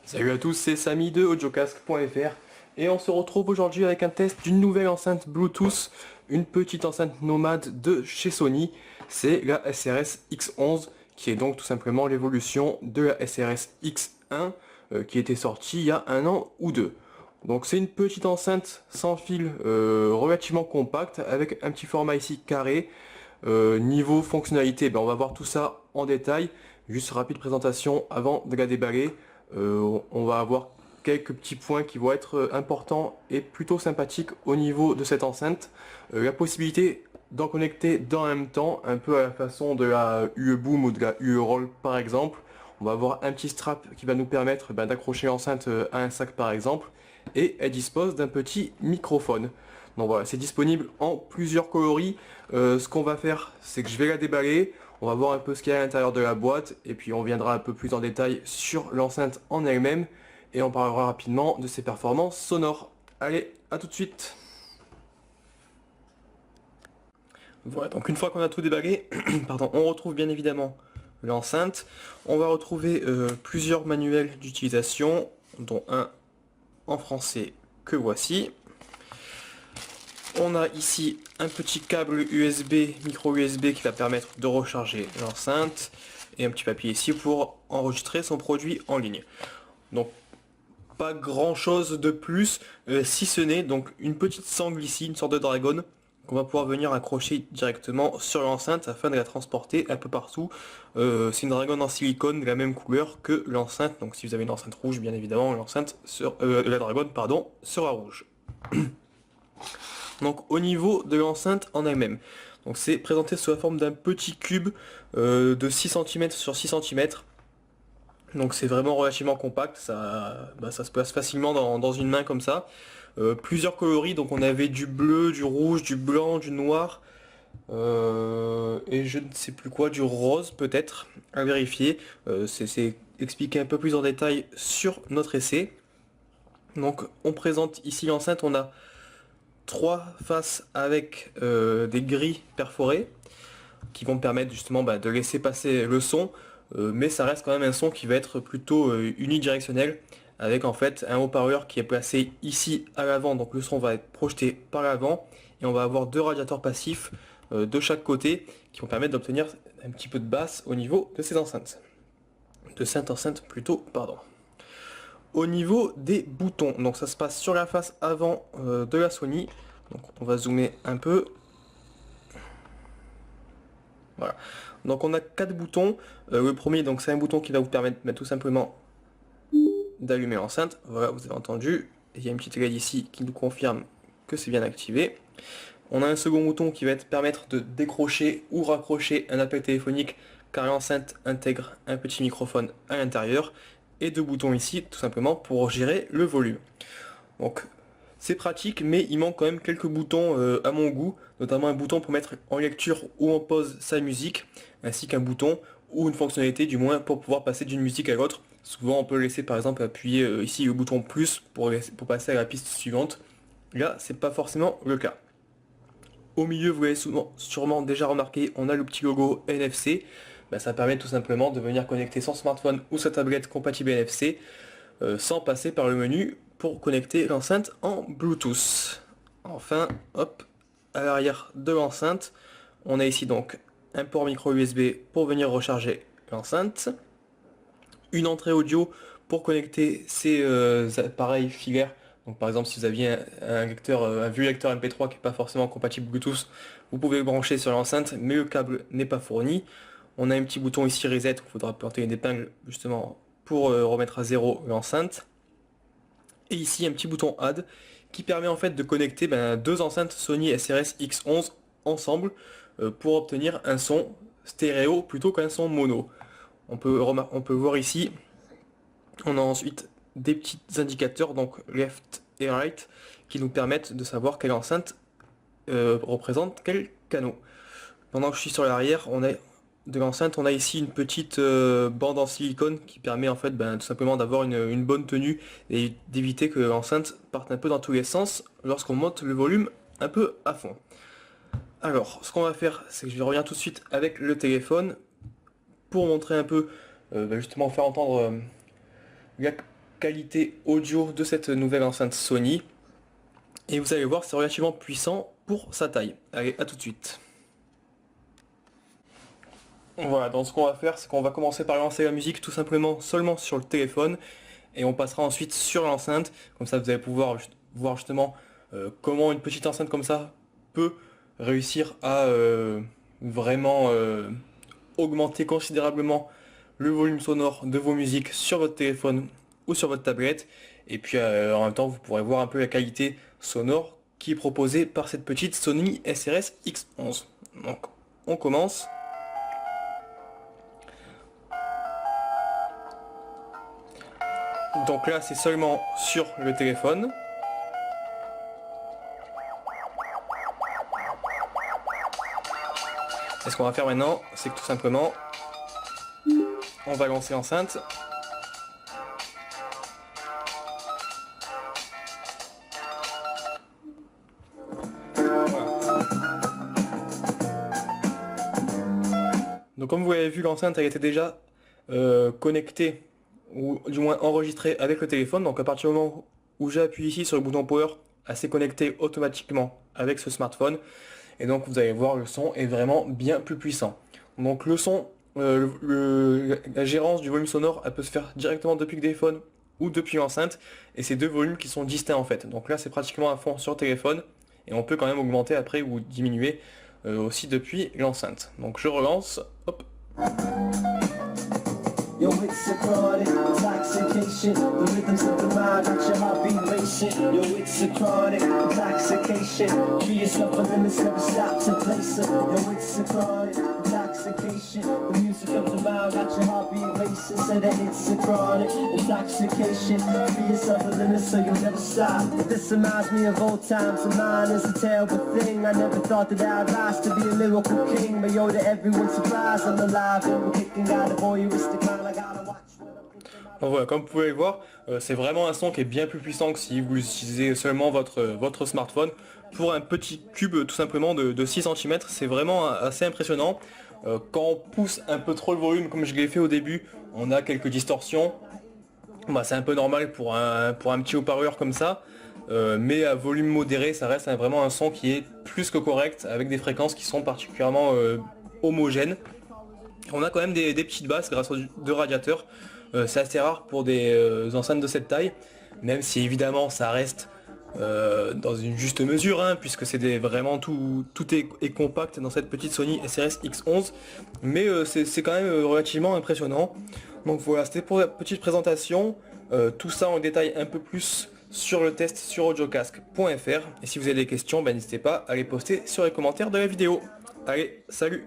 Salut à tous, c'est Samy de audiocasque.fr et on se retrouve aujourd'hui avec un test d'une nouvelle enceinte Bluetooth, une petite enceinte nomade de chez Sony. C'est la SRS X11 qui est donc tout simplement l'évolution de la SRS X1 qui était sortie il y a un an ou deux. Donc c'est une petite enceinte sans fil relativement compacte avec un petit format ici carré. Niveau fonctionnalité, on va voir tout ça en détail. Juste rapide présentation avant de la déballer. On va avoir quelques petits points qui vont être importants et plutôt sympathiques au niveau de cette enceinte. La possibilité d'en connecter dans le même temps, un peu à la façon de la UE Boom ou de la UE Roll par exemple. On va avoir un petit strap qui va nous permettre d'accrocher l'enceinte à un sac par exemple. Et elle dispose d'un petit microphone. Donc voilà, c'est disponible en plusieurs coloris. Ce qu'on va faire, c'est que je vais la déballer. On va voir un peu ce qu'il y a à l'intérieur de la boîte et puis on viendra un peu plus en détail sur l'enceinte en elle-même et on parlera rapidement de ses performances sonores. Allez, à tout de suite. Voilà, donc une fois qu'on a tout déballé, pardon, on retrouve bien évidemment l'enceinte. On va retrouver plusieurs manuels d'utilisation, dont un en français que voici. On a ici un petit câble USB, micro USB qui va permettre de recharger l'enceinte et un petit papier ici pour enregistrer son produit en ligne. Donc pas grand chose de plus, si ce n'est donc une petite sangle ici, une sorte de dragon qu'on va pouvoir venir accrocher directement sur l'enceinte afin de la transporter un peu partout. C'est une dragon en silicone de la même couleur que l'enceinte, donc si vous avez une enceinte rouge bien évidemment la dragon pardon sera rouge. Donc au niveau de l'enceinte en elle-même, donc c'est présenté sous la forme d'un petit cube de 6 cm sur 6 cm. Donc c'est vraiment relativement compact, ça se place facilement dans une main comme ça. Plusieurs coloris, donc on avait du bleu, du rouge, du blanc, du noir, et je ne sais plus quoi, du rose peut-être, à vérifier. C'est expliqué un peu plus en détail sur notre essai. Donc on présente ici l'enceinte, on a trois faces avec des grilles perforées qui vont permettre justement de laisser passer le son, mais ça reste quand même un son qui va être plutôt unidirectionnel avec en fait un haut-parleur qui est placé ici à l'avant, donc le son va être projeté par l'avant et on va avoir deux radiateurs passifs de chaque côté qui vont permettre d'obtenir un petit peu de basse au niveau de ces enceintes. De cette enceinte plutôt, pardon. Au niveau des boutons, donc ça se passe sur la face avant de la Sony. Donc on va zoomer un peu. Voilà. Donc on a quatre boutons. Le premier, donc c'est un bouton qui va vous permettre tout simplement d'allumer l'enceinte. Voilà, vous avez entendu. Il y a une petite LED ici qui nous confirme que c'est bien activé. On a un second bouton qui va permettre de décrocher ou raccrocher un appel téléphonique car l'enceinte intègre un petit microphone à l'intérieur. Et deux boutons ici tout simplement pour gérer le volume. Donc c'est pratique, mais il manque quand même quelques boutons à mon goût, notamment un bouton pour mettre en lecture ou en pause sa musique, ainsi qu'un bouton ou une fonctionnalité du moins pour pouvoir passer d'une musique à l'autre. Souvent on peut laisser par exemple appuyer ici le bouton plus pour passer à la piste suivante. Là c'est pas forcément le cas. Au milieu vous l'avez sûrement déjà remarqué, on a le petit logo NFC. Ça permet tout simplement de venir connecter son smartphone ou sa tablette compatible NFC sans passer par le menu pour connecter l'enceinte en Bluetooth. Enfin, hop, à l'arrière de l'enceinte, on a ici donc un port micro USB pour venir recharger l'enceinte, une entrée audio pour connecter ces appareils filaires. Donc par exemple si vous aviez un vieux lecteur MP3 qui n'est pas forcément compatible Bluetooth, vous pouvez le brancher sur l'enceinte, mais le câble n'est pas fourni. On a un petit bouton ici reset, il faudra planter une épingle justement pour remettre à zéro l'enceinte. Et ici un petit bouton Add qui permet en fait de connecter deux enceintes Sony SRS X11 ensemble pour obtenir un son stéréo plutôt qu'un son mono. On peut voir ici, on a ensuite des petits indicateurs, donc left et right, qui nous permettent de savoir quelle enceinte représente quel canot. Pendant que je suis sur l'arrière, de l'enceinte, on a ici une petite bande en silicone qui permet en fait tout simplement d'avoir une bonne tenue et d'éviter que l'enceinte parte un peu dans tous les sens lorsqu'on monte le volume un peu à fond. Alors, ce qu'on va faire, c'est que je vais revenir tout de suite avec le téléphone pour montrer un peu, justement faire entendre qualité audio de cette nouvelle enceinte Sony. Et vous allez voir, c'est relativement puissant pour sa taille. Allez, à tout de suite. Voilà, donc ce qu'on va faire, c'est qu'on va commencer par lancer la musique tout simplement seulement sur le téléphone. Et on passera ensuite sur l'enceinte. Comme ça, vous allez pouvoir voir justement comment une petite enceinte comme ça peut réussir à vraiment augmenter considérablement le volume sonore de vos musiques sur votre téléphone ou sur votre tablette. Et puis en même temps, vous pourrez voir un peu la qualité sonore qui est proposée par cette petite Sony SRS X11. Donc, on commence. Donc là, c'est seulement sur le téléphone. Et ce qu'on va faire maintenant, c'est que tout simplement, on va lancer l'enceinte. Voilà. Donc comme vous l'avez vu, l'enceinte elle était déjà connectée, ou du moins enregistrée avec le téléphone. Donc à partir du moment où j'appuie ici sur le bouton Power, elle s'est connectée automatiquement avec ce smartphone. Et donc vous allez voir, le son est vraiment bien plus puissant. Donc le son, la gérance du volume sonore, elle peut se faire directement depuis le téléphone ou depuis l'enceinte. Et c'est deux volumes qui sont distincts en fait. Donc là c'est pratiquement à fond sur le téléphone. Et on peut quand même augmenter après ou diminuer aussi depuis l'enceinte. Donc je relance, hop. Yo, it's a chronic intoxication. The rhythms of the mind got your heartbeat racing. Yo, it's a chronic intoxication. Free yourself from limits, never stop to place it. Yo, it's a chronic intoxication. The music of the mind got your heartbeat racing. Say that it's a chronic intoxication. Free yourself from limits so you'll never stop. This reminds me of old times. And mine is a terrible thing. I never thought that I'd rise to be a lyrical king. But yo, to everyone's surprise, I'm alive and we're kicking out a voyeuristic mind. Donc voilà, comme vous pouvez le voir, c'est vraiment un son qui est bien plus puissant que si vous utilisez seulement votre smartphone. Pour un petit cube tout simplement de 6 cm, c'est vraiment assez impressionnant. Quand on pousse un peu trop le volume, comme je l'ai fait au début, on a quelques distorsions. Bah, c'est un peu normal pour un petit haut-parleur comme ça. Mais à volume modéré, ça reste vraiment un son qui est plus que correct, avec des fréquences qui sont particulièrement homogènes. On a quand même des petites basses grâce aux deux radiateurs. C'est assez rare pour des enceintes de cette taille, même si évidemment ça reste dans une juste mesure, hein, puisque c'est vraiment tout est compact dans cette petite Sony SRS X11, mais c'est quand même relativement impressionnant. Donc voilà, c'était pour la petite présentation. Tout ça en détail un peu plus sur le test sur audiocasque.fr, et si vous avez des questions, n'hésitez pas à les poster sur les commentaires de la vidéo. Allez, salut!